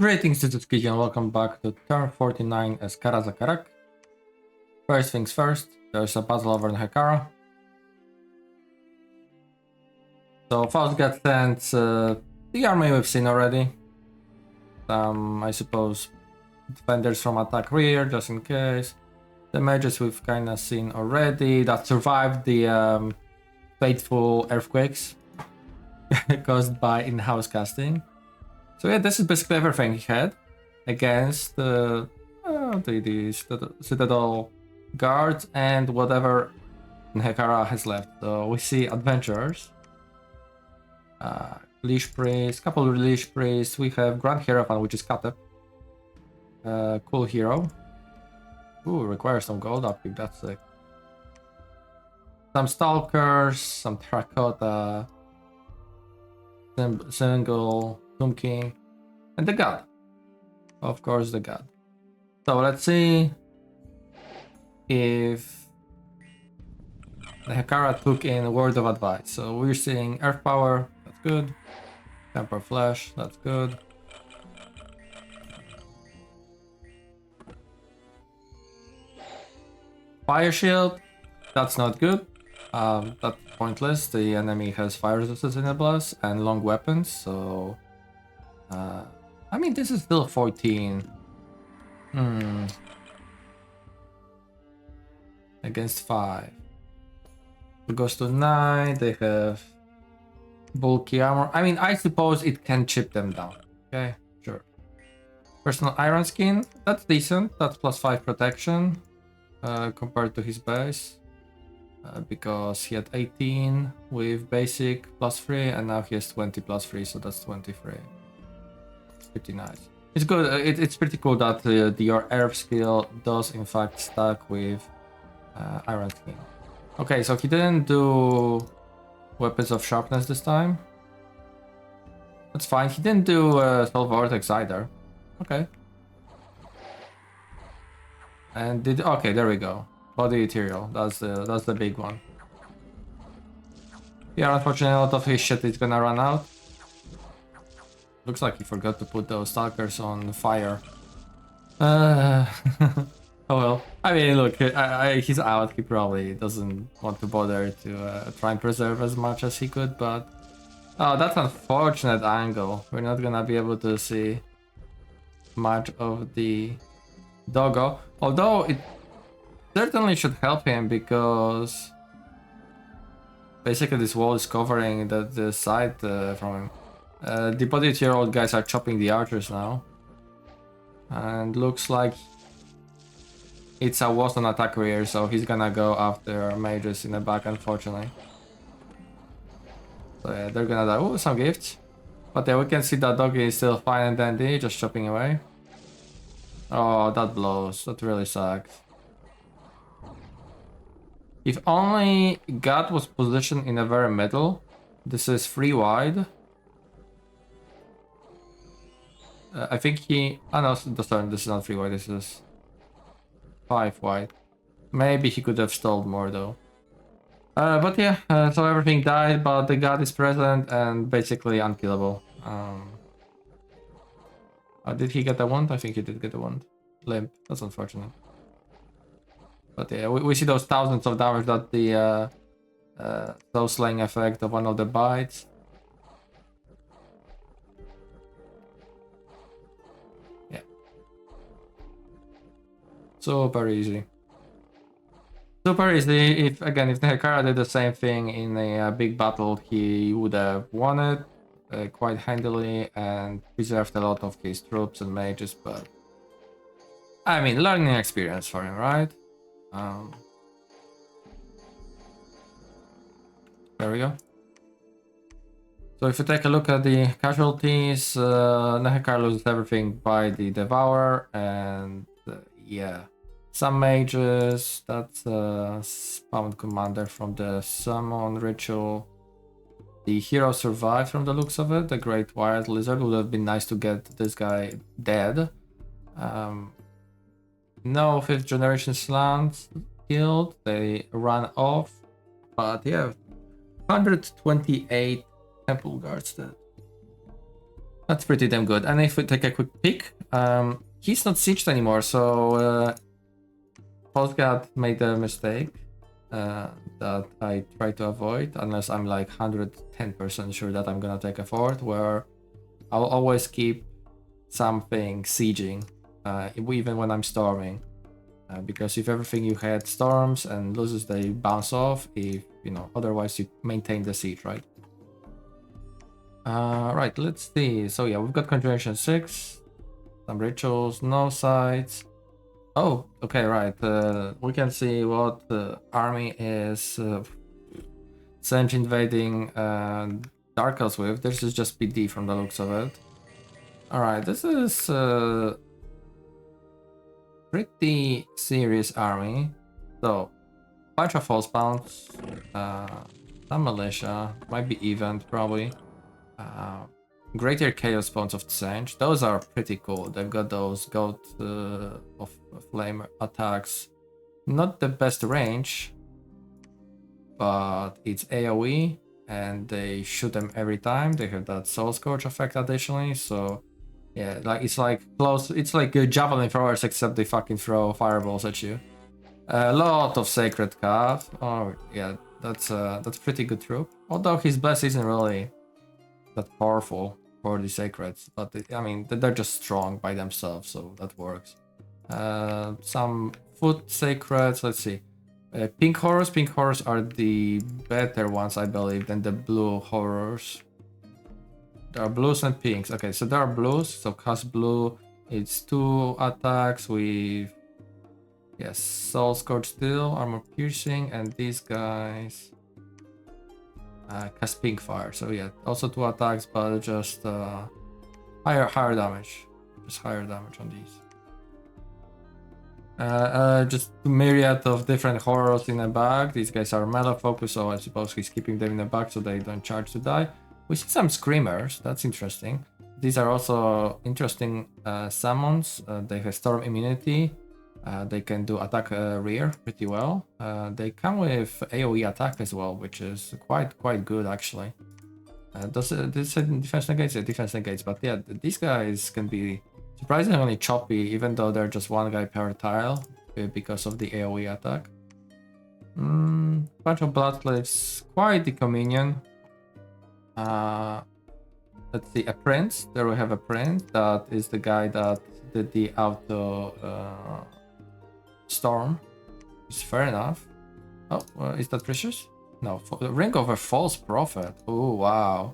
Greetings, this is Kiki and welcome back to turn 49 as Karaz-a-Karak. First things first, there's a battle over Nehekhara. So first got sent the army we've seen already. I suppose defenders from attack rear, just in case. The mages we've kinda seen already that survived the fateful earthquakes caused by in-house casting. So yeah, this is basically everything he had against the Citadel guards and whatever Nehekhara has left. So we see adventurers, Leash Priest, couple of Leash Priests. We have Grand Hierophant, which is Katep. Cool hero. Ooh, requires some gold upkeep, that's sick. Some Stalkers, some Terracotta, Single, Tomb King, and the God. Of course, the God. So let's see if Nehekhara took in a word of advice. So we're seeing Earth Power, that's good. Temper Flash, that's good. Fire Shield, that's not good. That's pointless. The enemy has fire resistance enablers and long weapons, so I mean, this is still 14. Against 5. It goes to 9. They have bulky armor. I mean, I suppose it can chip them down. Okay, sure. Personal Iron Skin, that's decent. That's +5 protection compared to his base. Because he had 18 with basic +3 and now he has 20 +3, so that's 23. It's pretty nice. It's good. It's pretty cool that your Earth skill does in fact stack with Iron Skin. Okay, so he didn't do Weapons of Sharpness this time. That's fine. He didn't do Soul Vortex either. Okay. And did okay? There we go. Body Ethereal. That's the big one. Yeah, unfortunately, a lot of his shit is gonna run out. Looks like he forgot to put those Stalkers on fire. Oh well. I mean, look, he's out. He probably doesn't want to bother to try and preserve as much as he could, but... Oh, that's an unfortunate angle. We're not gonna be able to see much of the doggo. Although it certainly should help him because... basically this wall is covering the side from him. The body tier old guys are chopping the archers now. And looks like Itza was on attack rear, so he's gonna go after mages in the back, unfortunately. So yeah, they're gonna die. Oh, some gifts. But yeah, we can see that doggy is still fine and dandy, just chopping away. Oh, that blows. That really sucks. If only God was positioned in the very middle. This is 3 wide. I think he... Oh no, sorry, this is not 3 wide, this is 5 wide. Maybe he could have stalled more though. But yeah, so everything died, but the God is present and basically unkillable. Did he get a wand? I think he did get a wand. Limp, that's unfortunate. But yeah, we see those thousands of damage that the soul slaying effect of one of the bites. Yeah. Super easy. Super easy. If Nehekhara did the same thing in a big battle, he would have won it quite handily and preserved a lot of his troops and mages, but... I mean, learning experience for him, right? There we go. So if you take a look at the casualties, Nehekhara loses everything by the Devourer, and yeah, some mages. That's spawned commander from the summon ritual. The hero survived from the looks of it. The Great Wild Lizard. Would have been nice to get this guy dead. No 5th generation slants killed, they ran off, but yeah, 128 temple guards dead. That's pretty damn good. And if we take a quick peek, he's not sieged anymore, so Postgard made a mistake that I try to avoid, unless I'm like 110% sure that I'm gonna take a fort, where I'll always keep something sieging, even when I'm storming. Because if everything you had storms and loses, they bounce off. If otherwise you maintain the siege, right? Right, let's see. So yeah, we've got Conjuration 6, some rituals, no sites. Oh, okay, right. We can see what army is Tzeentch invading Dark Elves with. This is just PD from the looks of it. Alright, this is pretty serious army. So, bunch of false bounds, some militia, might be event probably. Greater chaos spawns of Tzeentch. Those are pretty cool. They've got those goat of flame attacks. Not the best range, but it's AoE and they shoot them every time. They have that Soul Scorch effect additionally, so yeah, it's like close. It's like javelin throwers, except they fucking throw fireballs at you. A lot of Sacred Calf. Oh yeah, that's pretty good troop. Although his bless isn't really that powerful for the sacreds, but I mean they're just strong by themselves, so that works. Some foot sacreds. Let's see. Pink horrors. Pink horrors are the better ones, I believe, than the blue horrors. There are blues and pinks. Okay, so there are blues. So cast blue. It's 2 attacks with Soul Scorch Steel, Armor Piercing, and these guys cast Pink Fire. So yeah, also 2 attacks, but just higher damage. Just higher damage on these. Just a myriad of different horrors in a bag. These guys are melee focused, so I suppose he's keeping them in the bag so they don't charge to die. We see some screamers. That's interesting. These are also interesting summons. They have storm immunity. They can do attack rear pretty well. They come with AoE attack as well, which is quite good actually. This defense negates? Yeah, defense negates, but yeah, these guys can be surprisingly choppy, even though they're just 1 guy per tile because of the AoE attack. Bunch of Bloodcliffs, quite the communion. Let's see, a prince. There we have a prince. That is the guy that did the auto storm. It's fair enough. Oh, is that precious? No, Ring of a False Prophet. Oh, wow.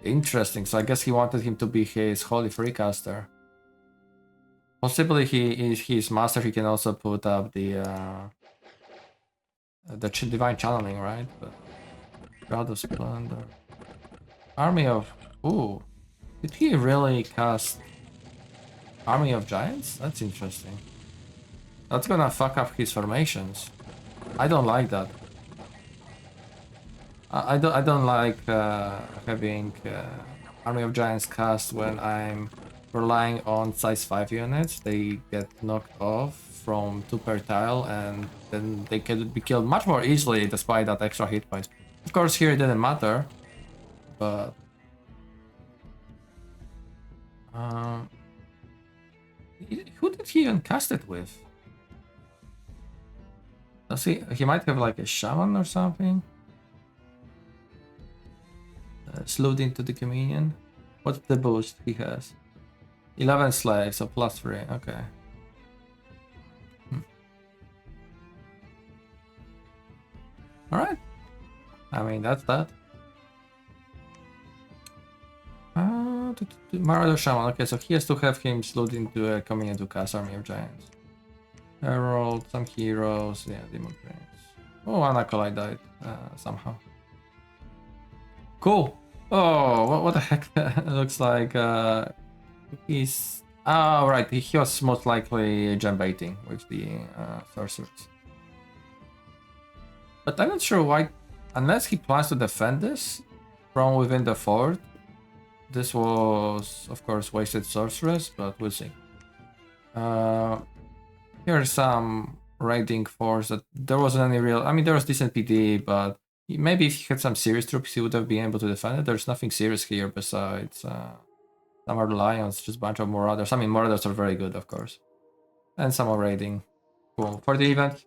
Interesting. So I guess he wanted him to be his Holy Freecaster. Possibly he is his master. He can also put up the Divine Channeling, right? But God of Splendor. Army of... Ooh. Did he really cast Army of Giants? That's interesting. That's gonna fuck up his formations. I don't like that. I don't like having Army of Giants cast when I'm relying on size 5 units. They get knocked off from 2 per tile and then they can be killed much more easily despite that extra hit points. Of course here it didn't matter, but who did he even cast it with? Does he might have like a shaman or something? Slowed into the communion. What's the boost he has? 11 slaves, so +3. Okay. All right. I mean that's that. Marauder Shaman. Okay, so he has to have him slowed into a communion to cast Army of Giants. Herald, some heroes. Yeah, Demon Prince. Oh, an Acolyte died somehow. Cool. Oh, what the heck? It looks like he's... Oh, right. He was most likely gem baiting with the sorcerers. But I'm not sure why, unless he plans to defend this from within the fort. This was, of course, wasted sorceress, but we'll see. Here are some raiding force that there wasn't any real... I mean, there was decent PD, but Maybe if he had some serious troops, he would have been able to defend it. There's nothing serious here besides some are lions, just a bunch of marauders. I mean, marauders are very good, of course. And some more raiding. Cool. For the event,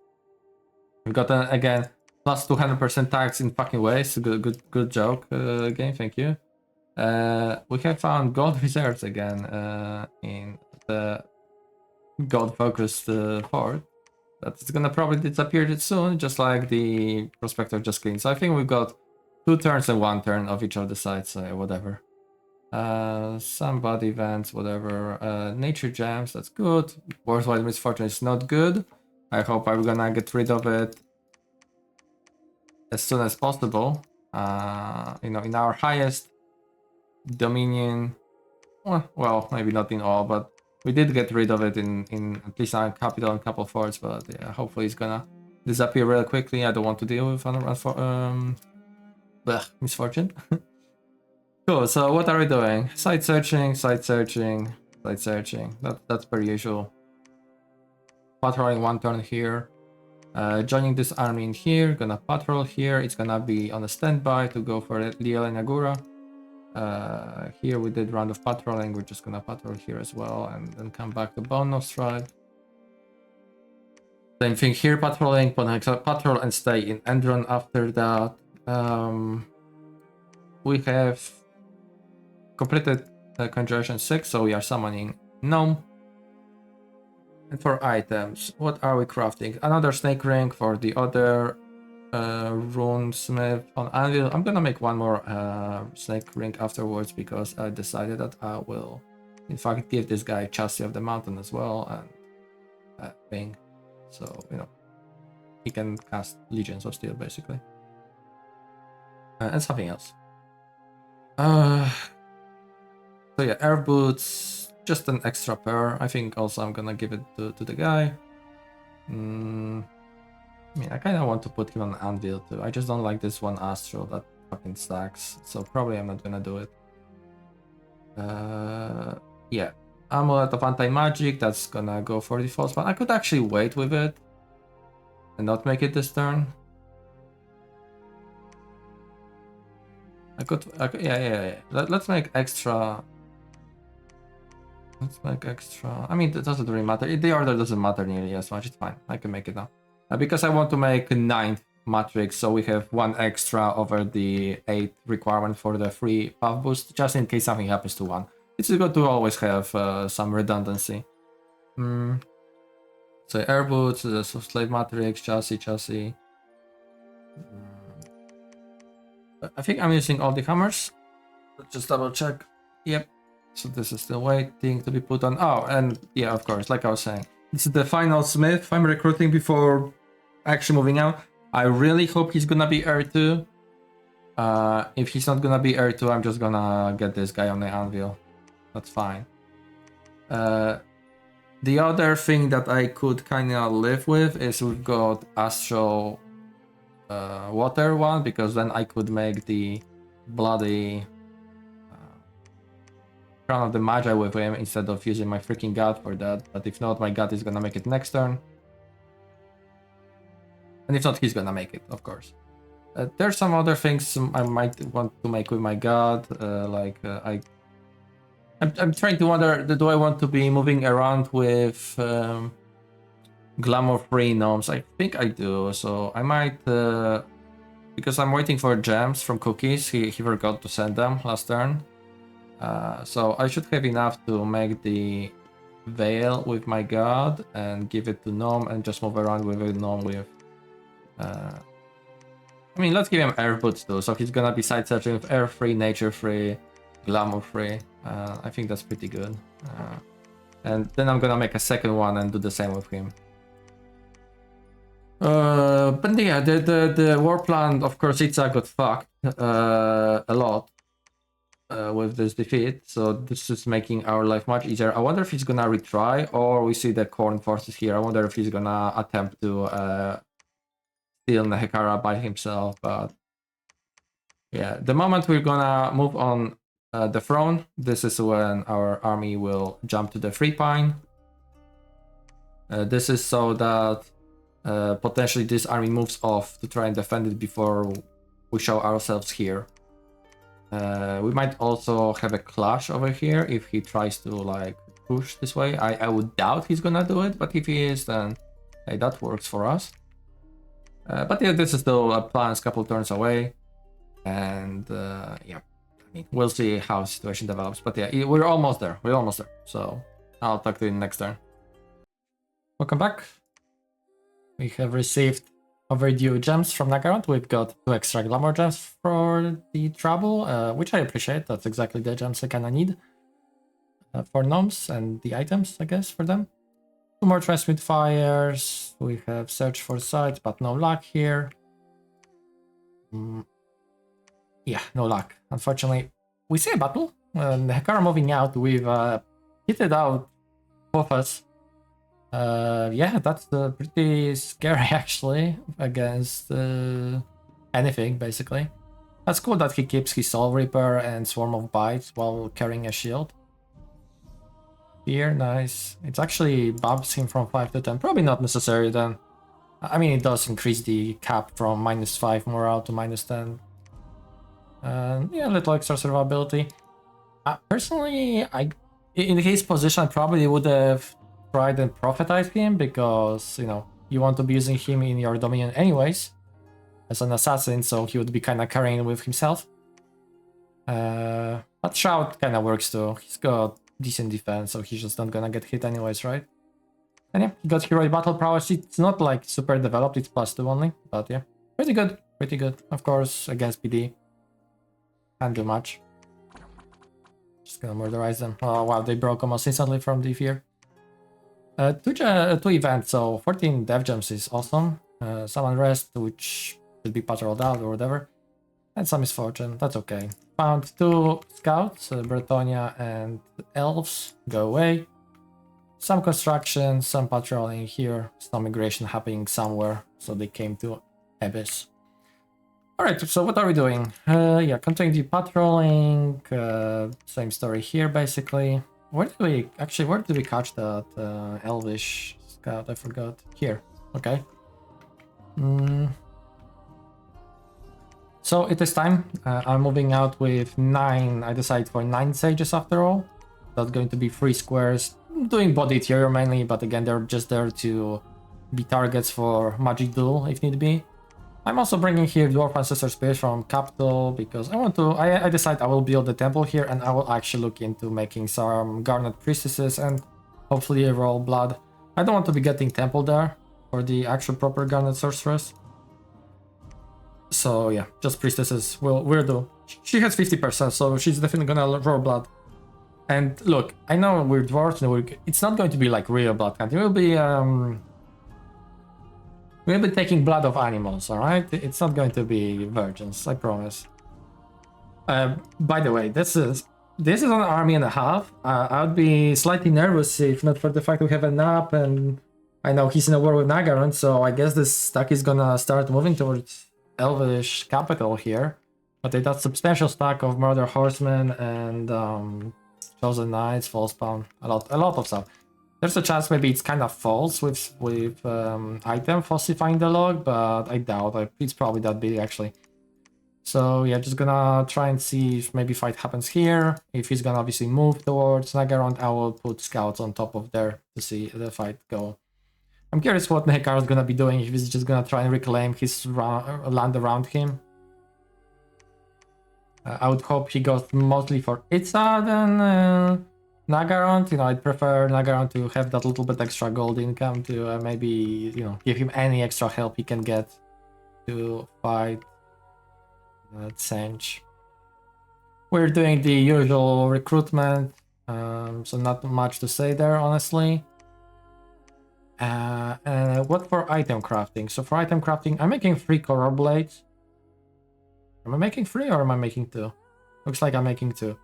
we got again plus 200% tax in fucking ways. Good joke, game. Thank you. We have found gold reserves again in the gold-focused fort. That's gonna probably disappear soon, just like the prospector just cleaned. So I think we've got 2 turns and 1 turn of each of the sides, whatever. Some body events, whatever. Nature gems, that's good. Worthwhile misfortune is not good. I hope I'm gonna get rid of it as soon as possible. You know, in our highest dominion, well, maybe not in all, but we did get rid of it in at least our capital and couple forts. But yeah, hopefully it's gonna disappear real quickly. I don't want to deal with misfortune. Cool. So what are we doing? Site searching, site searching, site searching. That's per usual. Patrolling 1 turn here. Joining this army in here. Gonna patrol here. It's gonna be on a standby to go for Liel and Agura. Here we did round of patrolling. We're just gonna patrol here as well, and then come back to Bone of Stride. Same thing here, patrolling, patrol and stay in Endron after that. We have completed Conjuration 6, so we are summoning Gnome. And for items, what are we crafting? Another snake ring for the other rune smith on anvil. I'm gonna make 1 more snake ring afterwards because I decided that I will in fact give this guy Chassis of the Mountain as well and thing, so you know he can cast Legions of Steel basically, and something else. So yeah, air boots, just an extra pair. I think also I'm gonna give it to the guy. I mean, I kind of want to put him on anvil too. I just don't like this one astral that fucking stacks, so probably I'm not gonna do it. Yeah, Amulet of Anti-Magic, that's gonna go for the false one. I could actually wait with it and not make it this turn. I could yeah. Let's make extra. Let's make extra. I mean, it doesn't really matter. The order doesn't matter nearly as much. It's fine. I can make it now. Because I want to make 9th matrix, so we have 1 extra over the 8 requirement for the free buff boost, just in case something happens to 1. It's good to always have some redundancy. So air boots, so slave matrix, chassis. I think I'm using all the hammers. Let's just double check. Yep. So this is still waiting to be put on. Oh, and yeah, of course, like I was saying, this is the final smith I'm recruiting before actually moving out. I really hope he's gonna be Heir 2. If he's not gonna be Heir 2, I'm just gonna get this guy on the anvil. That's fine. The other thing that I could kinda live with is we've got Astral Water one, because then I could make the bloody Crown of the Magi with him instead of using my freaking god for that. But if not, my god is gonna make it next turn. And if not, he's gonna make it, of course. There's some other things I might want to make with my god, I'm trying to wonder, do I want to be moving around with glamour-free gnomes? I think I do, so I might, because I'm waiting for gems from Cookies, he forgot to send them last turn. So I should have enough to make the veil with my god and give it to gnome and just move around with a gnome with... I mean, let's give him air boots too, so he's gonna be side searching with air free, nature free, glamour free. I think that's pretty good. And then I'm gonna make a second one and do the same with him. But yeah, the war plan, of course, Itza got fucked a lot with this defeat, so this is making our life much easier. I wonder if he's gonna retry, or we see the Khorne forces here. I wonder if he's gonna attempt to steal Nehekhara by himself, but yeah, the moment we're gonna move on the throne, this is when our army will jump to the Free Pine. This is so that potentially this army moves off to try and defend it before we show ourselves here. We might also have a clash over here if he tries to like push this way. I would doubt he's gonna do it, but if he is, then hey, that works for us. But yeah, this is still a plan, a couple turns away, and yeah, I mean, we'll see how the situation develops. But yeah, we're almost there. We're almost there. So I'll talk to you next turn. Welcome back. We have received overdue gems from Naggarond. We've got 2 extra glamour gems for the trouble, which I appreciate. That's exactly the gems I kinda need for gnomes and the items, I guess, for them. 2 more transmute fires. We have search for sight, but no luck here. Yeah, no luck. Unfortunately, we see a battle. Nehekhara moving out. We've kitted out both of us. Yeah, that's pretty scary actually against anything basically. That's cool that he keeps his Soul Reaper and Swarm of Bites while carrying a shield. Here, nice. It actually bumps him from 5 to 10. Probably not necessary then. I mean, it does increase the cap from -5 morale to -10. Yeah, a little extra survivability. Personally, in his position, I probably would have tried and prophetize him because, you know, you want to be using him in your dominion anyways as an assassin, so he would be kind of carrying with himself. But Shroud kind of works too. He's got decent defense, so he's just not gonna get hit anyways, right? And yeah, he got Heroic Battle Prowess. It's not like super developed, it's +2 only, but yeah, pretty good, pretty good. Of course, against PD, can't do much. Just gonna murderize them. Oh wow, they broke almost instantly from the fear. 2 events, so 14 dev gems is awesome. Some unrest, which should be patrolled out or whatever. And some misfortune, that's okay. Found 2 scouts, Bretonnia and elves, go away. Some construction, some patrolling here, some migration happening somewhere, so they came to Abyss. Alright, so what are we doing? Yeah, continuing the patrolling, same story here basically. Where did we catch that elvish scout? I forgot. Here, okay. So it is time. I'm moving out with 9. I decided for 9 sages after all. That's going to be 3 squares. I'm doing body interior mainly, but again, they're just there to be targets for magic duel if need be. I'm also bringing here Dwarf Ancestor Spears from Capital because I want to. I decide I will build the temple here and I will actually look into making some Garnet Priestesses and hopefully a Royal Blood. I don't want to be getting temple there for the actual proper Garnet Sorceress. So yeah, just Priestesses will do. She has 50%, so she's definitely gonna Royal Blood. And look, I know we're dwarves and it's not going to be like real blood hunting. We'll be taking blood of animals, alright? It's not going to be virgins, I promise. By the way, this is an army and a half. I would be slightly nervous if not for the fact we have a nap and I know he's in a war with Naggarond, so I guess this stack is gonna start moving towards Elvish capital here. But it does substantial stack of Murder Horsemen and Chosen Knights, False Spawn, a lot of stuff. There's a chance maybe it's kind of false with item falsifying the log, but I doubt. It's probably that big actually. So yeah, just gonna try and see if maybe fight happens here. If he's gonna obviously move towards Naggarond, I will put scouts on top of there to see the fight go. I'm curious what Nehekhara is gonna be doing, if he's just gonna try and reclaim his land around him. I would hope he goes mostly for Itza than Naggarond. You know, I'd prefer Naggarond to have that little bit extra gold income to maybe, you know, give him any extra help he can get to fight Tzeentch. We're doing the usual recruitment, so not much to say there, honestly. What for item crafting? So for item crafting, I'm making 3 Coral Blades. Am I making 3 or am I making 2? Looks like I'm making 2.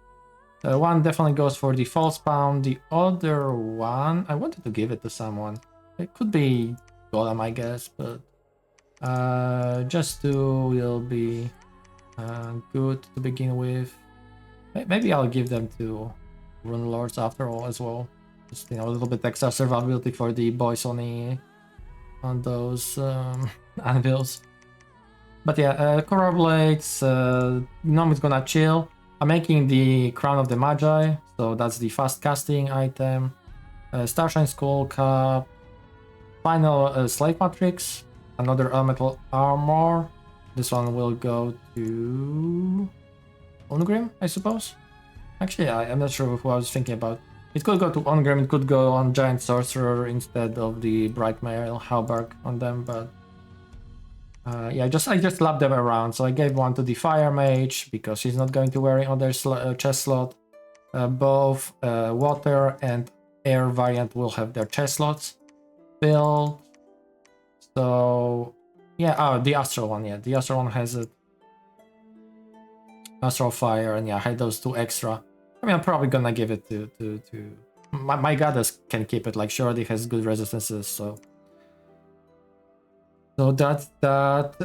One definitely goes for the false spawn. The other one, I wanted to give it to someone. It could be Golem, I guess, but just 2 will be good to begin with. Maybe I'll give them to Rune Lords after all as well. Just, you know, a little bit extra survivability for the boys on those anvils. But yeah, Coral Blades, Gnome is gonna chill. I'm making the Crown of the Magi, so that's the fast casting item. Starshine Skull Cap, final Slave Matrix, another Elemental Armor. This one will go to Ungrim, I suppose. Actually, I'm not sure who I was thinking about. It could go to Ungrim, it could go on Giant Sorcerer instead of the Bright Mail Halberg on them, but yeah, I just lap them around. So I gave one to the Fire Mage because he's not going to wear it on their chest slot. Both water and air variant will have their chest slots filled. So yeah, oh, the Astral one, yeah, the Astral one has it. Astral Fire, and yeah, I had those two extra. I mean, I'm probably gonna give it to my goddess can keep it. Like, she already has good resistances, so that's that.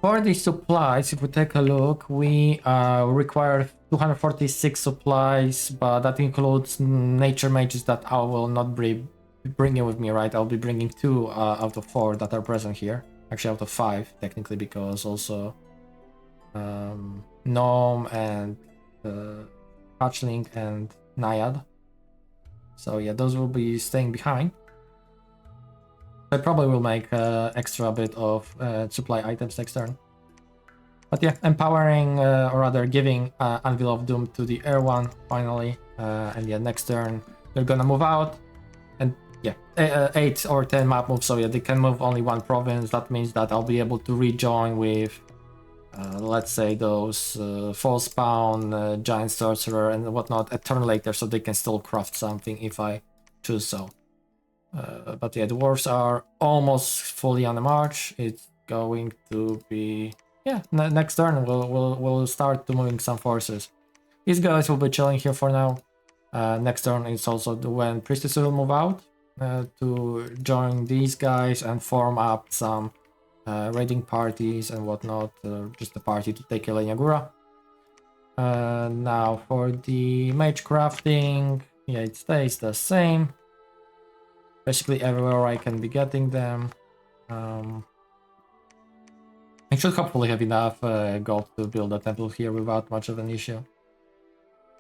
For the supplies, if we take a look, we require 246 supplies, but that includes nature mages that I will not be bringing with me, right? I'll be bringing 2 out of 4 that are present here. Actually, out of 5, technically, because also Gnome and Hatchling and Naiad. So yeah, those will be staying behind. I probably will make extra bit of supply items next turn. But yeah, empowering, or rather giving Anvil of Doom to the Air one finally. And yeah, next turn they're gonna move out. And yeah, 8 or 10 map moves, so yeah, they can move only 1 province. That means that I'll be able to rejoin with, let's say, those False Spawn, Giant Sorcerer and whatnot a turn later, so they can still craft something if I choose so. But yeah, dwarves are almost fully on the march. It's going to be, yeah, next turn we'll start to moving some forces. These guys will be chilling here for now. Next turn is also when priestess will move out to join these guys and form up some raiding parties and whatnot. Just a party to take Nehekhara. Now for the mage crafting, yeah, it stays the same. Basically everywhere I can be getting them. I should hopefully have enough gold to build a temple here without much of an issue.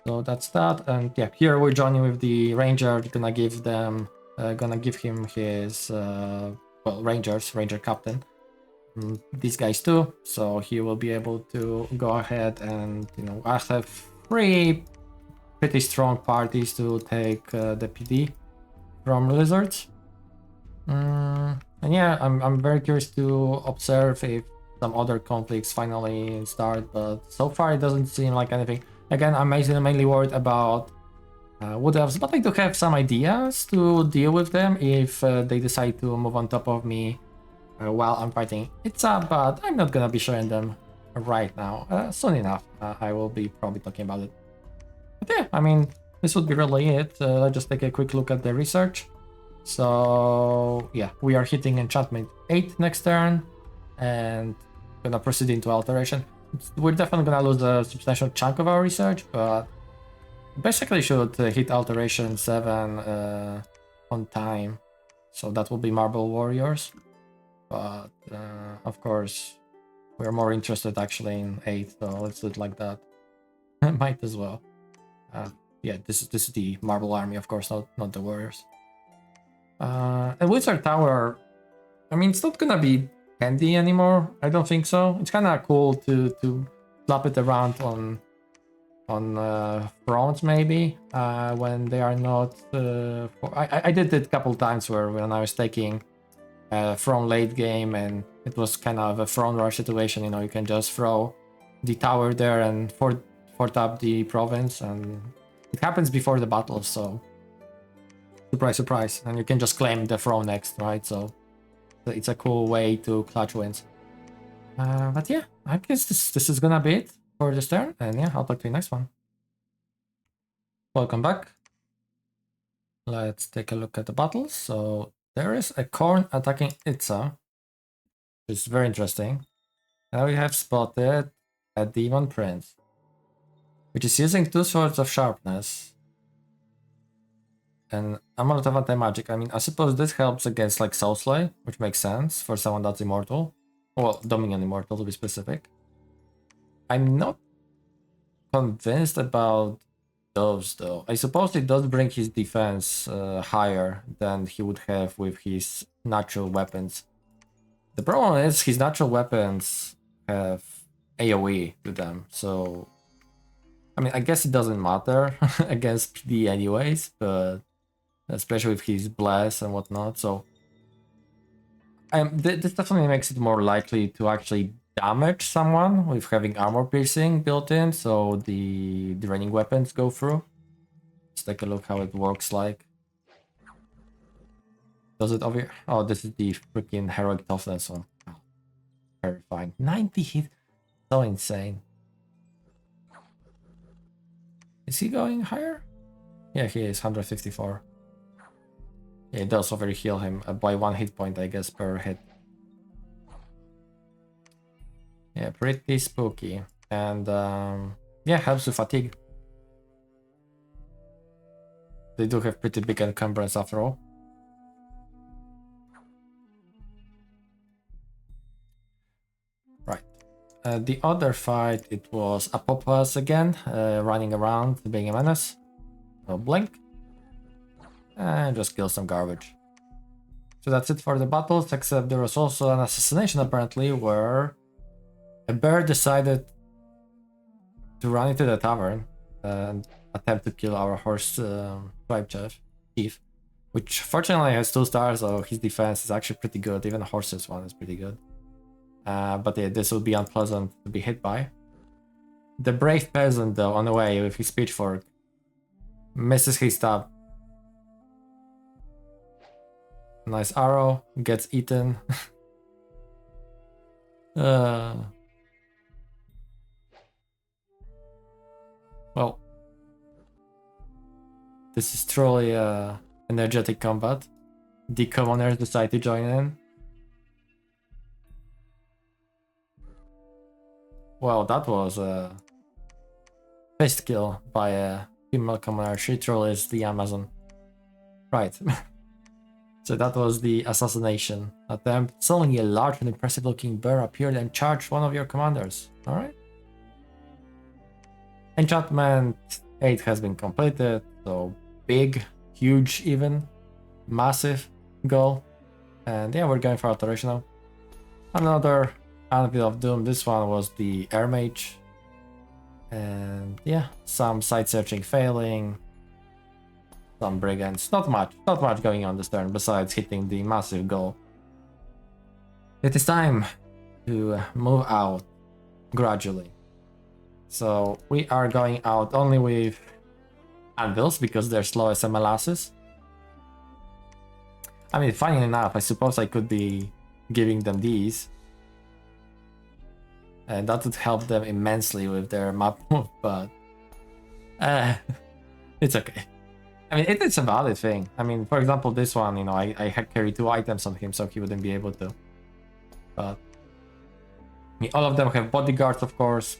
So that's that, and yeah, here we're joining with the ranger. Gonna give him his ranger captain. These guys too, so he will be able to go ahead and, you know, I have 3 pretty strong parties to take the PD from lizards. And yeah, I'm very curious to observe if some other conflicts finally start, but so far it doesn't seem like anything. Again, I'm mainly worried about wood elves, but I do have some ideas to deal with them if they decide to move on top of me while I'm fighting Itza, but I'm not gonna be showing them right now. Soon enough, I will be probably talking about it. But yeah, I mean, this would be really it. Let's just take a quick look at the research. So yeah, we are hitting enchantment 8 next turn and gonna proceed into alteration. We're definitely gonna lose a substantial chunk of our research, but basically should hit alteration 7 on time. So that will be Marble Warriors. But of course, we're more interested actually in 8, so let's do it like that. Might as well. Yeah, this is the Marble Army, of course, not the Warriors. And Wizard Tower, I mean, it's not gonna be handy anymore. I don't think so. It's kind of cool to slap it around on thrones maybe when they are not. I did it a couple times when I was taking from late game and it was kind of a throne rush situation. You know, you can just throw the tower there and fort up the province, and it happens before the battle, so. Surprise, surprise. And you can just claim the throne next, right? So it's a cool way to clutch wins. But yeah, I guess this is gonna be it for this turn. And yeah, I'll talk to you next one. Welcome back. Let's take a look at the battles. So there is a Khorne attacking Itza, which is very interesting. Now we have spotted a Demon Prince, which is using 2 swords of sharpness. And Amulet of Anti-Magic. I mean, I suppose this helps against like Soulslay, which makes sense for someone that's immortal. Well, Dominion Immortal to be specific. I'm not convinced about those though. I suppose it does bring his defense higher than he would have with his natural weapons. The problem is his natural weapons have AoE to them, so I mean I guess it doesn't matter against PD anyways, but especially with his bless and whatnot, so this definitely makes it more likely to actually damage someone with having armor piercing built in, so the draining weapons go through. Let's take a look how it works like. Does it over here? Oh, this is the freaking heroic toughness one. Oh, terrifying. 90 hit. So insane. Is he going higher? Yeah, he is 154. Yeah, it does over heal him by 1 hit point, I guess, per hit. Yeah, pretty spooky. And yeah, helps with fatigue. They do have pretty big encumbrance after all. Right. The other fight, it was Apophis again, running around, being a menace. No blink. And just kill some garbage. So that's it for the battles, except there was also an assassination apparently, where a bear decided to run into the tavern and attempt to kill our horse tribe chief, which fortunately has 2 stars, so his defense is actually pretty good. Even the horse's one is pretty good. But yeah, this would be unpleasant to be hit by. The brave peasant, though, on the way with his pitchfork, misses his stab. Nice arrow, gets eaten. Well, this is truly energetic combat. The commoners decide to join in. Well, that was a fist kill by a female commoner. She truly is the Amazon. Right. So that was the assassination attempt. Suddenly a large and impressive looking bear appeared and charged one of your commanders. Alright. Enchantment 8 has been completed, so big, huge even, massive goal. And yeah, we're going for alteration now. Another Anvil of Doom. This one was the Air Mage. And yeah, some side searching failing. Some brigands. Not much going on this turn besides hitting the massive goal. It is time to move out gradually. So we are going out only with anvils because they're slow as molasses. I mean, funny enough, I suppose I could be giving them these. And that would help them immensely with their map move, but it's okay. I mean, it is a valid thing. I mean, for example, this one, you know, I had carried 2 items on him, so he wouldn't be able to. But I mean, all of them have bodyguards, of course.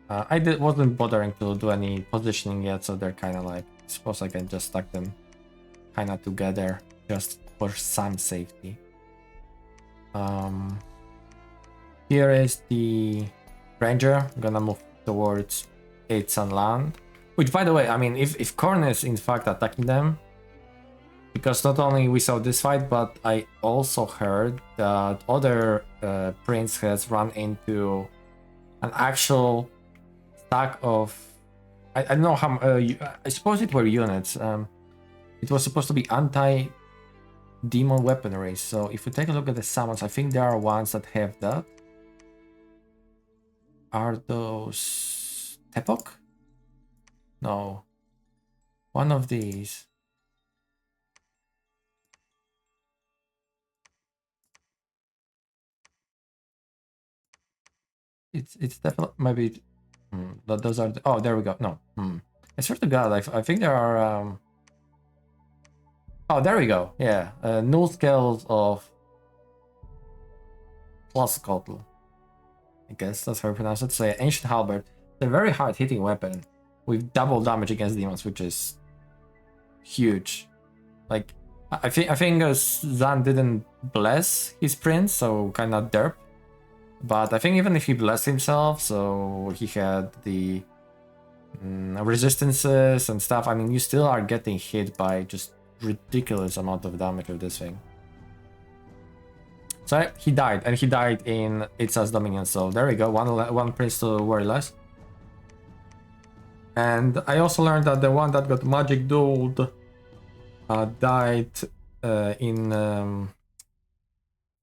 I wasn't bothering to do any positioning yet, so they're kind of like, I suppose I can just stack them kind of together just for some safety. Here is the ranger. I'm gonna move towards Itza land. Which, by the way, I mean, if Khorne is in fact attacking them, because not only we saw this fight, but I also heard that other prince has run into an actual stack of, I don't know how, I suppose it were units. It was supposed to be anti-demon weaponry. So if we take a look at the summons, I think there are ones that have that. Are those Tepok? No. One of these. It's definitely maybe those are oh, there we go. No. I swear to God, I think there are oh, there we go. Yeah. Null scales of classical. I guess that's how you pronounce it. So yeah, ancient halberd. It's a very hard hitting weapon with double damage against demons, which is huge. Like I think Zan didn't bless his prince, so kind of derp. But I think even if he blessed himself, so he had the resistances and stuff, I mean, you still are getting hit by just ridiculous amount of damage with this thing. So he died, and he died in Itza's Dominion, so there we go, one prince to worry less. And I also learned that the one that got magic dueled died in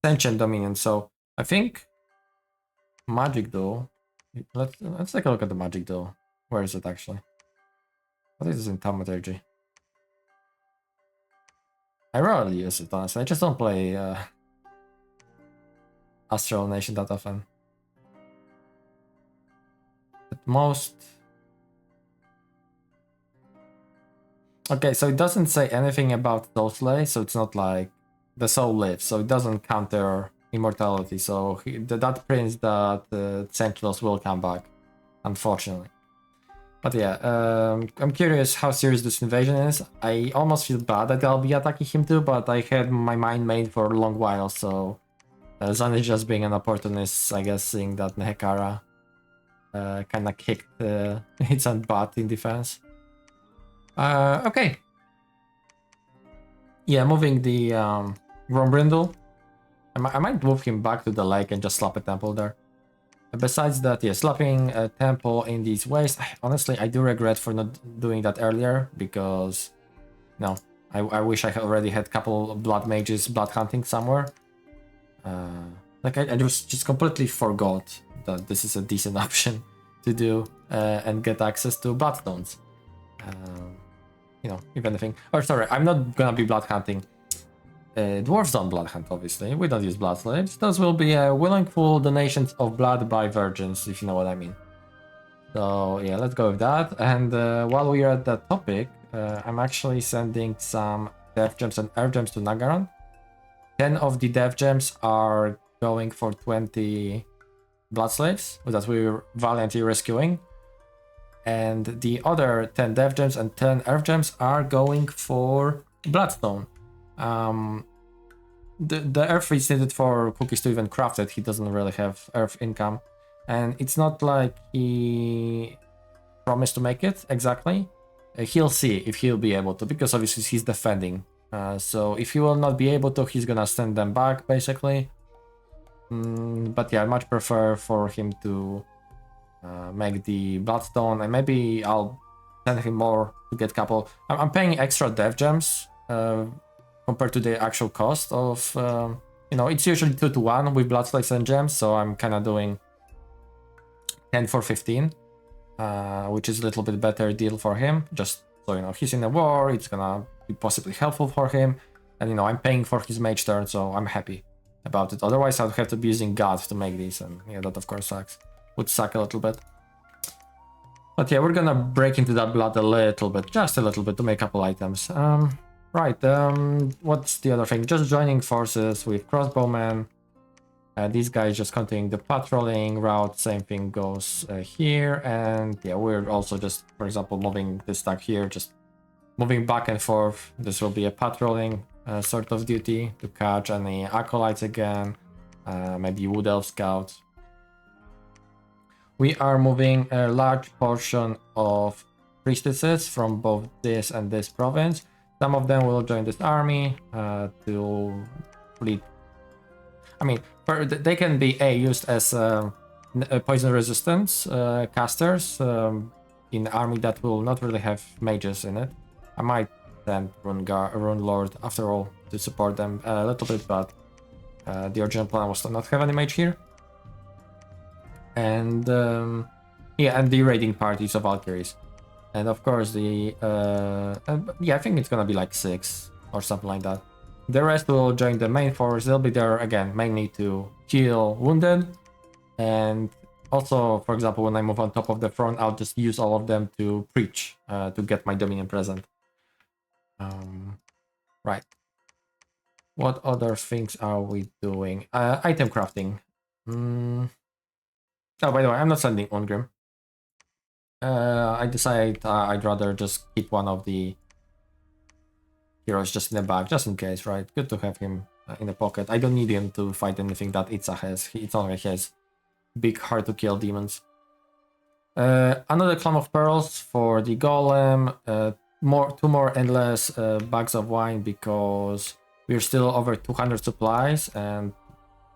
Tzeentch Dominion, so I think magic duel. Let's take a look at the magic duel. Where is it actually? What is this in Thaumaturgy? I rarely use it, honestly. I just don't play Astral Nation that often. At most... Okay, so it doesn't say anything about Soul Slay, so it's not like the soul lives, so it doesn't counter immortality, so that prince that Tzeentch lost will come back, unfortunately. But yeah, I'm curious how serious this invasion is. I almost feel bad that I'll be attacking him too, but I had my mind made for a long while, so Zan is just being an opportunist, I guess, seeing that Nehekhara kind of kicked its own butt in defense. Okay. Yeah, moving the Grombrindle. I might move him back to the lake and just slap a temple there. Besides that, yeah, slapping a temple in these ways, honestly, I do regret for not doing that earlier, because, no, I wish I already had a couple of blood mages blood hunting somewhere. Like, I just completely forgot that this is a decent option to do and get access to bloodstones. You know, if anything. Or sorry, I'm not gonna be blood hunting. Dwarves don't blood hunt, obviously. We don't use blood slaves. Those will be willful donations of blood by virgins, if you know what I mean. So yeah, let's go with that. And while we are at that topic, I'm actually sending some death gems and earth gems to Naggarond. 10 of the death gems are going for 20 blood slaves that we're valiantly rescuing. And the other 10 death gems and 10 earth gems are going for bloodstone. The earth is needed for cookies to even craft it. He doesn't really have earth income, and it's not like he promised to make it exactly. He'll see if he'll be able to, because obviously he's defending. So if he will not be able to, he's gonna send them back basically. But yeah, I much prefer for him to make the bloodstone, and maybe I'll send him more to get couple. I'm paying extra death gems compared to the actual cost of, you know, it's usually 2 to 1 with blood slaves and gems, so I'm kind of doing 10 for 15, which is a little bit better deal for him, just so, you know, he's in a war, it's gonna be possibly helpful for him, and, you know, I'm paying for his mage turn, so I'm happy about it. Otherwise, I'd have to be using God to make these, and yeah, that of course sucks. Would suck a little bit. But yeah, we're gonna break into that blood a little bit, just a little bit, to make a couple items. Right, what's the other thing? Just joining forces with crossbowmen. These guys just continuing the patrolling route, same thing goes here, and yeah, we're also just, for example, moving this stack here, just moving back and forth. This will be a patrolling sort of duty to catch any acolytes again, maybe wood elf scouts. We are moving a large portion of priestesses from both this and this province. Some of them will join this army to lead. I mean, they can be used as poison resistance casters in army that will not really have mages in it. I might send Rune Lord after all to support them a little bit, but the original plan was to not have any mage here. And yeah, and the raiding parties of Valkyries. And of course the yeah, I think it's gonna be like 6 or something like that. The rest will join the main force. They'll be there again mainly to heal wounded, and also, for example, when I move on top of the throne, I'll just use all of them to preach to get my Dominion present. Right, what other things are we doing? Item crafting. Oh, by the way, I'm not sending Ungrim. I decided I'd rather just keep one of the heroes just in the back, just in case, right? Good to have him in the pocket. I don't need him to fight anything that Itza has. It's only his. big, hard to kill demons. Another clump of pearls for the golem. Two more endless bags of wine because we're still over 200 supplies, and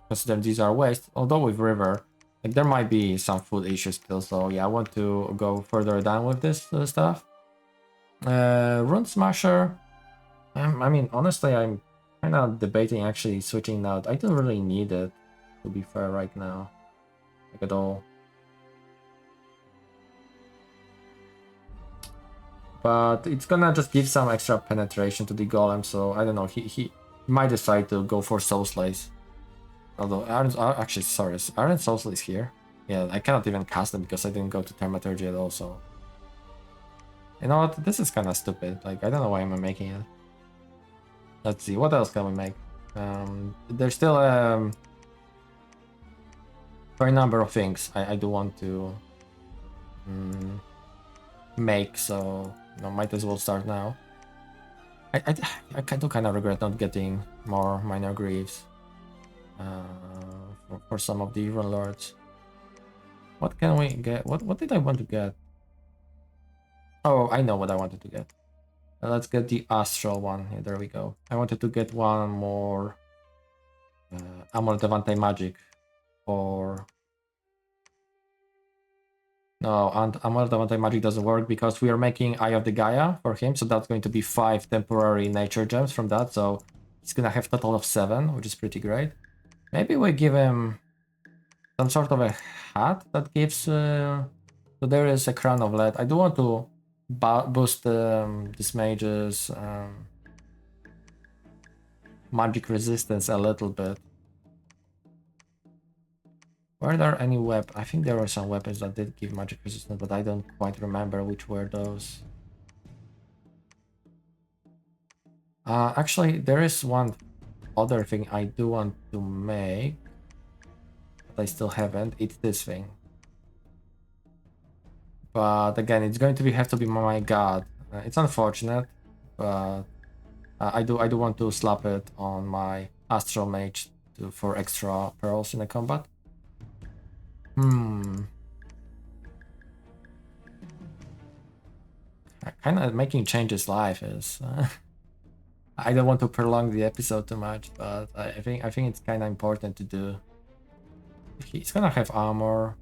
consider these are waste. Although with river, like there might be some food issues still. So yeah, I want to go further down with this stuff. Rune Smasher. I mean, honestly, I'm kind of debating actually switching out. I don't really need it, to be fair, right now, like at all. But it's gonna just give some extra penetration to the golem, so I don't know. He might decide to go for Soul Slays. Although actually, sorry, aren't Soul Slays here? Yeah, I cannot even cast them because I didn't go to Thaumaturgy at all. So you know what? This is kind of stupid. Like I don't know why I'm making it. Let's see, what else can we make? There's still a fair number of things I do want to make, so you know, might as well start now. I do kind of regret not getting more minor greaves for some of the evil lords. What can we get? What did I want to get? Oh, I know what I wanted to get. Let's get the astral one. Yeah, there we go. I wanted to get one more Amulet of Anti-Magic, or no, and Amulet of Anti-Magic doesn't work because we are making Eye of the Gaia for him, so that's going to be 5 temporary nature gems from that, so he's gonna have a total of 7, which is pretty great. Maybe we give him some sort of a hat that gives so there is a crown of lead. I do want to boost this mage's magic resistance a little bit. Were there any weapons? I think there were some weapons that did give magic resistance, but I don't quite remember which were those. Actually, there is one other thing I do want to make, but I still haven't. It's this thing. But again, it's going to have to be my god. It's unfortunate, but I do want to slap it on my astral mage for extra pearls in the combat. Kind of making changes life is. I don't want to prolong the episode too much, but I think it's kind of important to do. He's gonna have armor.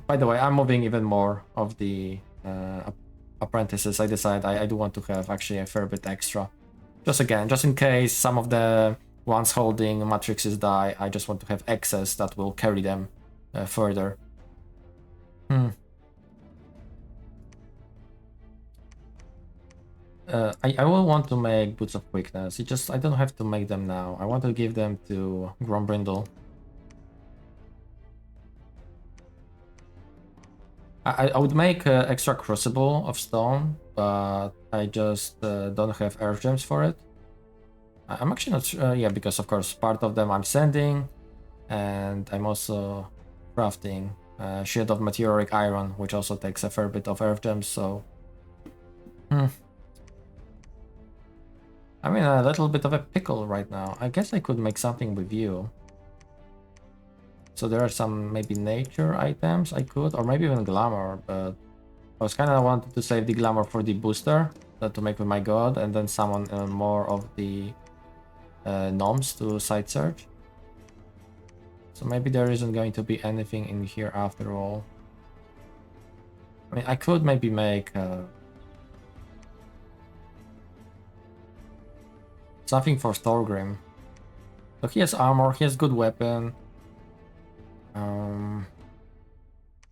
By the way, I'm moving even more of the apprentices. I decided I do want to have actually a fair bit extra. Just in case some of the ones holding matrices die, I just want to have excess that will carry them further. I will want to make Boots of Quickness. I don't have to make them now. I want to give them to Grombrindle. I would make extra Crucible of Stone, but I just don't have Earth Gems for it. I'm actually not sure, yeah, because of course part of them I'm sending, and I'm also crafting Shield of Meteoric Iron, which also takes a fair bit of Earth Gems, so... I'm in a little bit of a pickle right now. I guess I could make something with you. So there are some maybe nature items I could, or maybe even glamour, but I was kind of wanted to save the glamour for the booster to make with my god, and then summon more of the gnomes to side search. So maybe there isn't going to be anything in here after all. I mean, I could maybe make something for Thorgrim. So he has armor, he has good weapon.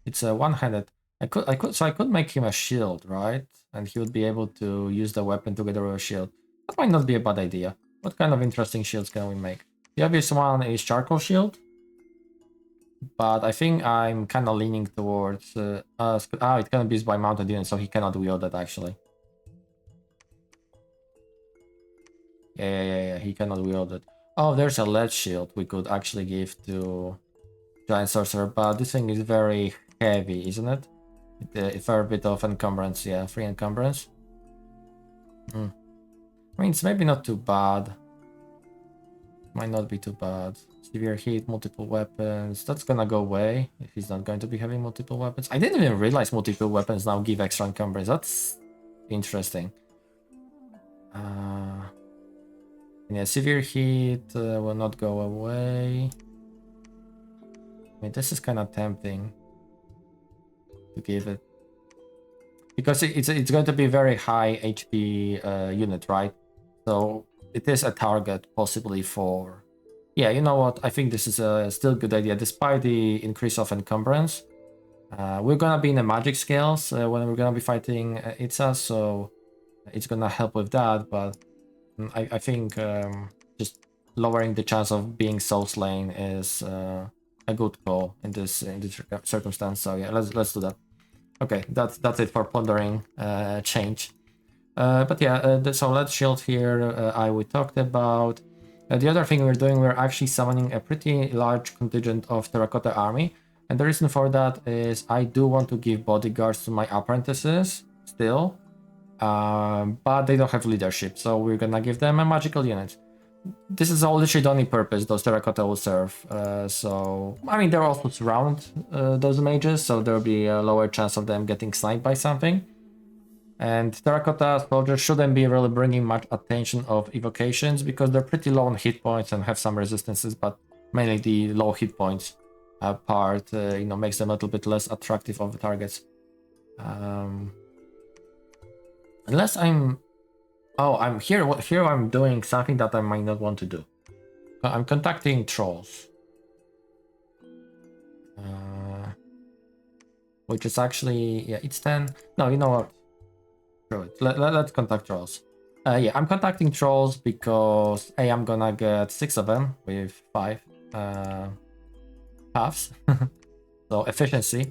It's a one-handed. I could make him a shield, right? And he would be able to use the weapon together with a shield. That might not be a bad idea. What kind of interesting shields can we make? The obvious one is charcoal shield, but I think I'm kind of leaning towards it can be used by mounted units, so he cannot wield it actually. Yeah, he cannot wield it. Oh, there's a lead shield we could actually give to Giant Sorcerer, but this thing is very heavy, isn't it? A fair bit of encumbrance, yeah, 3 encumbrance. I mean, it's maybe not too bad. Might not be too bad. Severe heat, multiple weapons. That's gonna go away if he's not going to be having multiple weapons. I didn't even realize multiple weapons now give extra encumbrance. That's interesting. Yeah, severe heat will not go away. I mean, this is kind of tempting to give it. Because it's going to be very high HP unit, right? So it is a target possibly for... Yeah, you know what? I think this is a still good idea, despite the increase of encumbrance. We're gonna be in the magic scales when we're gonna be fighting Itza, so it's gonna help with that, but I think just lowering the chance of being soul slain is a good call in this circumstance. So yeah, let's do that. Okay, that's it for plundering change. But yeah, so let's shield here. We talked about. The other thing we're doing, we're actually summoning a pretty large contingent of terracotta army, and the reason for that is I do want to give bodyguards to my apprentices still, but they don't have leadership, so we're gonna give them a magical unit. This is all literally the only purpose those terracotta will serve. So I mean, they're also surround those mages, so there'll be a lower chance of them getting sniped by something. And terracotta soldiers shouldn't be really bringing much attention of evocations because they're pretty low on hit points and have some resistances, but mainly the low hit points part, you know, makes them a little bit less attractive of the targets. Unless I'm... Oh, I'm here. Here I'm doing something that I might not want to do. I'm contacting trolls. Which is actually... Yeah, it's 10. No, you know what? Screw it. Let's contact trolls. Yeah, I'm contacting trolls because I'm gonna get 6 of them with 5 paths. So efficiency.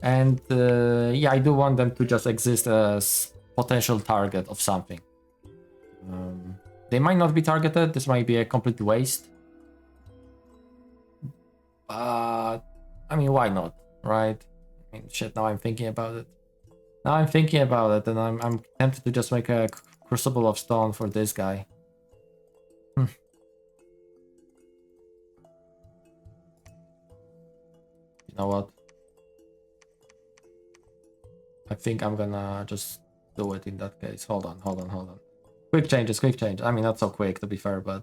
And yeah, I do want them to just exist as potential target of something. They might not be targeted. This might be a complete waste. But I mean, why not, right? I mean, shit. Now I'm thinking about it. Now I'm thinking about it, and I'm tempted to just make a crucible of stone for this guy. You know what? I think I'm gonna just do it in that case. Hold on. Quick changes. I mean, not so quick to be fair, but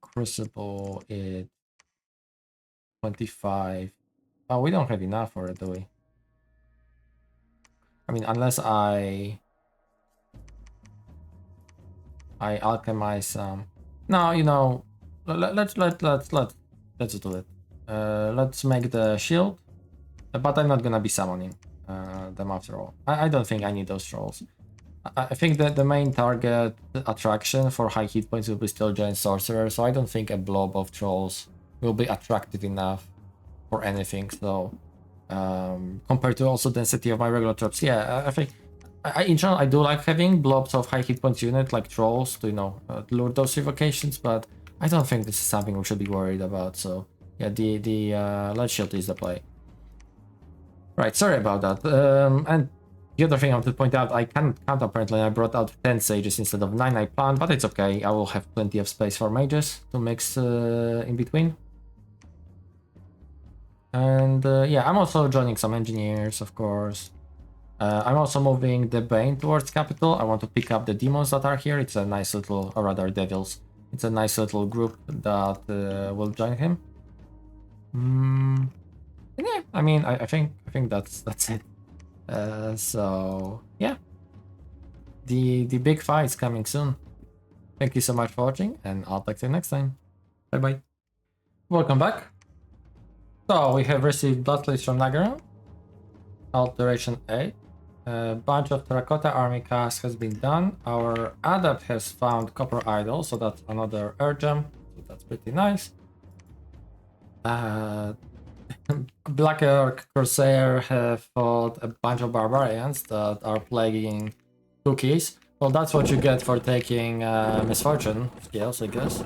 crucible is 25. Oh, we don't have enough for it, do we? I mean, unless I alchemize some. No, you know, let's do it. Let's make the shield, but I'm not gonna be summoning them after all. I don't think I need those trolls. I think that the main target attraction for high hit points will be still giant sorcerer, so I don't think a blob of trolls will be attractive enough for anything. So compared to also density of my regular troops, yeah, I think in general I do like having blobs of high hit points unit like trolls to, you know, lure those evocations, but I don't think this is something we should be worried about. So yeah, the lead shield is the play. Right, sorry about that. And the other thing I want to point out, I can't count apparently. I brought out 10 sages instead of 9 I planned, but it's okay. I will have plenty of space for mages to mix in between. And yeah, I'm also joining some engineers, of course. I'm also moving the Bane towards capital. I want to pick up the demons that are here. It's a nice little, or rather devils. It's a nice little group that will join him. Yeah, I mean, I think that's it. So yeah, the big fight's coming soon. Thank you so much for watching, and I'll talk to you next time. Bye bye. Welcome back. So we have received Bloodlist from Naggarond. Alteration 8. A bunch of terracotta army casks has been done. Our adept has found copper idol, so that's another air gem. So that's pretty nice. Black Orc Corsair have fought a bunch of barbarians that are plaguing cookies. Well, that's what you get for taking misfortune skills, I guess.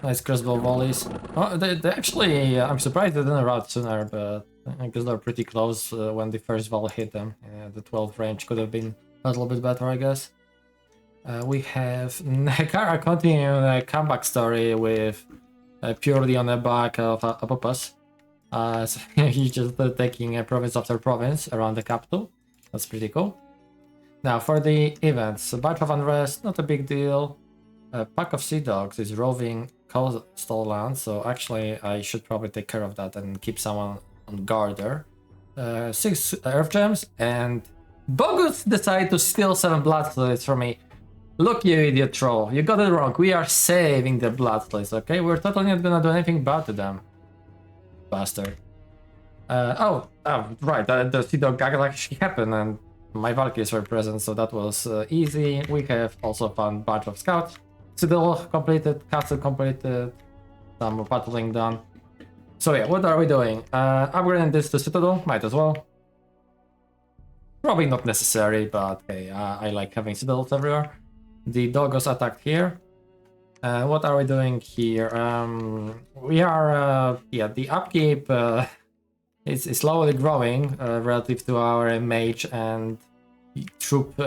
Nice crossbow volleys. Oh, they actually, I'm surprised they didn't rout sooner, but I guess they're pretty close when the first volley hit them. The 12 range could have been a little bit better, I guess. We have Nehekhara continuing a comeback story with purely on the back of a purpose. So he's just taking a province after province around the capital. That's pretty cool. Now for the events, a bunch of unrest, not a big deal. A pack of sea dogs is roving coastal land, so actually I should probably take care of that and keep someone on guard there. 6 earth gems, and Bogus decided to steal 7 blood slates from me. Look, you idiot troll, you got it wrong. We are saving the blood slates, okay? We're totally not gonna do anything bad to them. Bastard. Right, the sea dog gag actually happened, and my Valkyries were present, so that was easy. We have also found a bunch of scouts. Citadel completed, castle completed, some battling done. So yeah, what are we doing? Upgrading this to Citadel, might as well. Probably not necessary, but hey, I like having Citadels everywhere. The doggos attacked here. What are we doing here? We are, the upkeep is slowly growing relative to our mage and troop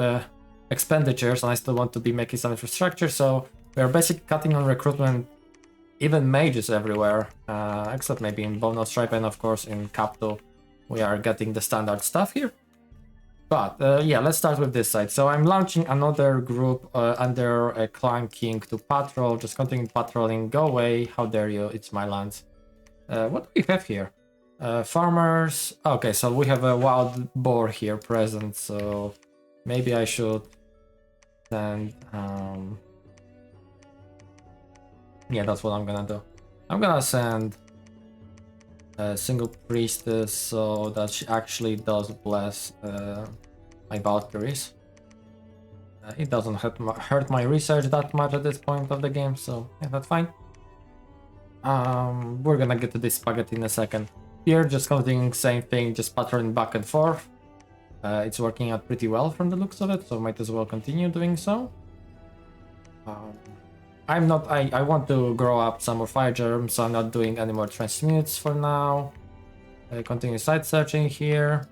expenditures, and I still want to be making some infrastructure, so we're basically cutting on recruitment, even mages everywhere, except maybe in Bono Stripe and of course in Capital we are getting the standard stuff here. But yeah, let's start with this side. So I'm launching another group under a Clan King to patrol, just continue patrolling. Go away, how dare you, it's my land. What do we have here? Farmers. Okay, so we have a wild boar here present, so maybe I should send yeah, that's what I'm gonna do. I'm gonna send a single priestess so that she actually does bless my Valkyries. It doesn't hurt my research that much at this point of the game, so yeah, that's fine. We're gonna get to this spaghetti in a second. Here, just continuing same thing, just pattern back and forth. It's working out pretty well from the looks of it, so might as well continue doing so. I want to grow up some more fire germs, so I'm not doing any more transmutes for now. Continue site searching here.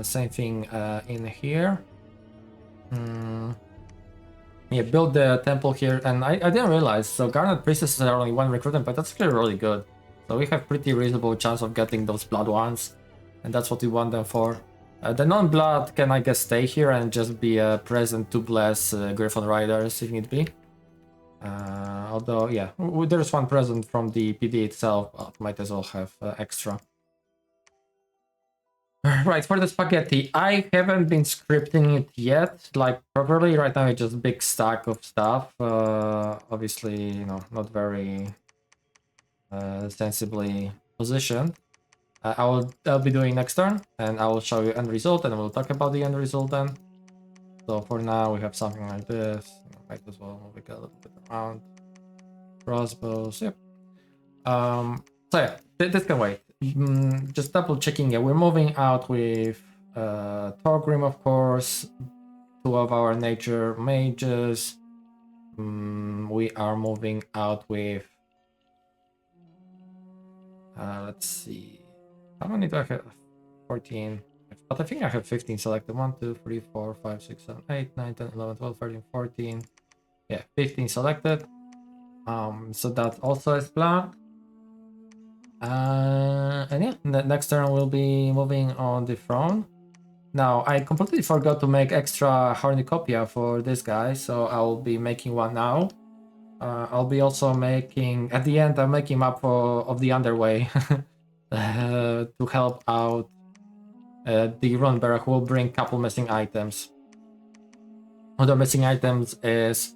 Same thing in here. Yeah, build the temple here, and I didn't realize, so Garnet Priestesses are only 1 recruitment, but that's actually really good. So we have pretty reasonable chance of getting those blood ones, and that's what we want them for. The non-blood can, I guess, stay here and just be a present to bless Griffon Riders if need be. Although, yeah, there's 1 present from the PD itself, but might as well have extra. Right, for the spaghetti, I haven't been scripting it yet, like properly. Right now it's just a big stack of stuff. Obviously, you know, not very sensibly positioned. I'll be doing next turn, and I will show you end result, and we'll talk about the end result then. So for now, we have something like this. Might as well move it a little bit around. Crossbows, yep. So yeah, this can wait. Just double checking. Yeah, we're moving out with Thorgrim, of course. 2 of our nature mages. We are moving out with. Let's see. How many do I have? 14. But I think I have 15 selected. 1, 2, 3, 4, 5, 6, 7, 8, 9, 10, 11, 12, 13, 14. Yeah, 15 selected. So that also is planned. And yeah, next turn we'll be moving on the throne. Now, I completely forgot to make extra Hornicopia for this guy, so I'll be making 1 now. I'll be also making, at the end, I'm making map of the underway to help out the run bearer, who will bring couple missing items. Other missing items is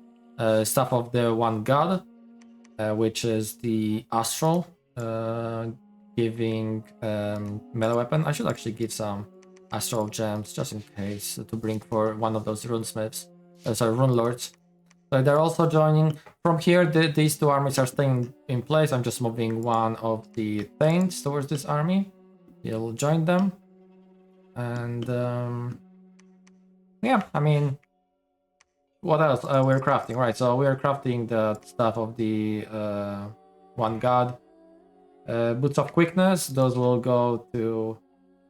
stuff of the 1 god, which is the Astral, giving melee weapon. I should actually give some Astral gems just in case to bring for one of those runesmiths, rune lords. So they're also joining. From here, these 2 armies are staying in place. I'm just moving 1 of the Tzeentch towards this army. You'll join them. And yeah, I mean, what else? We're crafting, right? So we're crafting the stuff of the 1 god. Boots of Quickness, those will go to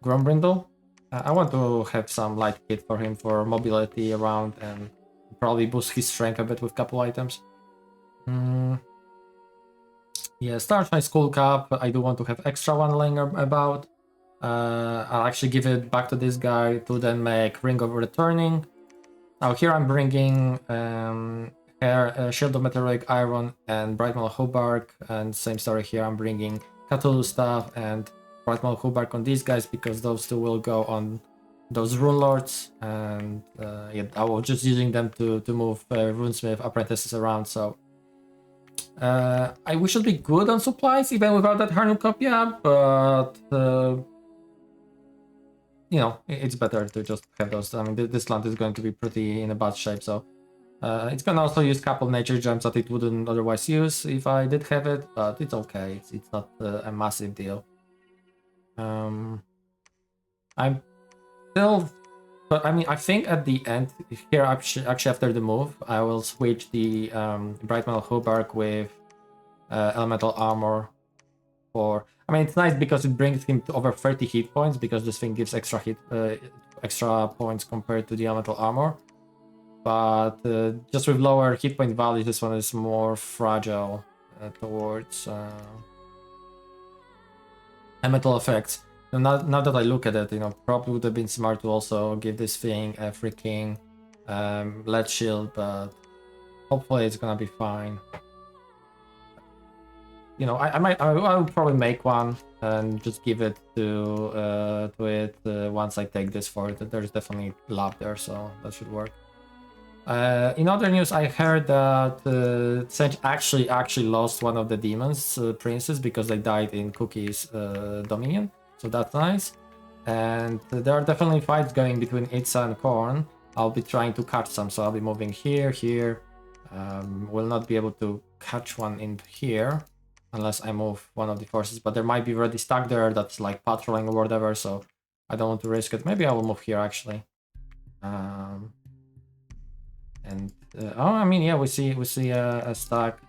Grombrindle. I want to have some light kit for him for mobility around and probably boost his strength a bit with couple items. Yeah, start my school cup. I do want to have extra one laying about. I'll actually give it back to this guy to then make Ring of Returning. Now here I'm bringing Shield of Meteoric Iron and Brightmal Hubark, and same story here, I'm bringing Cthulhu Staff and Brightmal Hubark on these guys because those two will go on those Rune Lords, and yeah, I was just using them to move Runesmith apprentices around, so we should be good on supplies even without that Harnucopia, but you know, it's better to just have those. I mean, this land is going to be pretty in a bad shape, so it's gonna also use a couple nature gems that it wouldn't otherwise use if I did have it, but it's okay. It's not a massive deal. I'm still, but I mean, I think at the end here, actually after the move, I will switch the Brightmal Hubark with elemental armor. For, I mean, it's nice because it brings him to over 30 hit points because this thing gives extra extra points compared to the elemental armor. But just with lower hit point values, this one is more fragile towards elemental effects. And now that I look at it, you know, probably would have been smart to also give this thing a freaking lead shield, but hopefully it's gonna be fine. You know, I will probably make one and just give it to it once I take this for it. There's definitely lab there, so that should work. In other news, I heard that Tzeentch actually lost one of the demons princes because they died in Cookie's dominion, so that's nice. And there are definitely fights going between Itza and Khorne. I'll be trying to catch some, so I'll be moving here. Will not be able to catch one in here unless I move one of the forces, but there might be already stuck there that's like patrolling or whatever, so I don't want to risk it. Maybe I will move here actually. Oh, I mean, yeah, we see a stack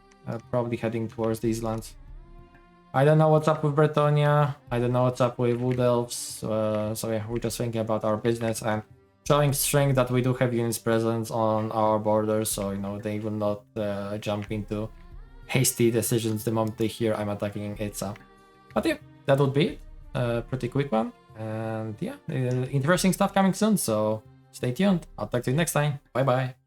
probably heading towards these lands. I don't know what's up with Bretonnia. I don't know what's up with Wood Elves. So yeah, we're just thinking about our business and showing strength that we do have units presence on our borders, so you know they will not jump into hasty decisions the moment they hear I'm attacking Itza. But yeah, that would be it. Pretty quick one. And yeah, interesting stuff coming soon, so stay tuned. I'll talk to you next time. Bye bye.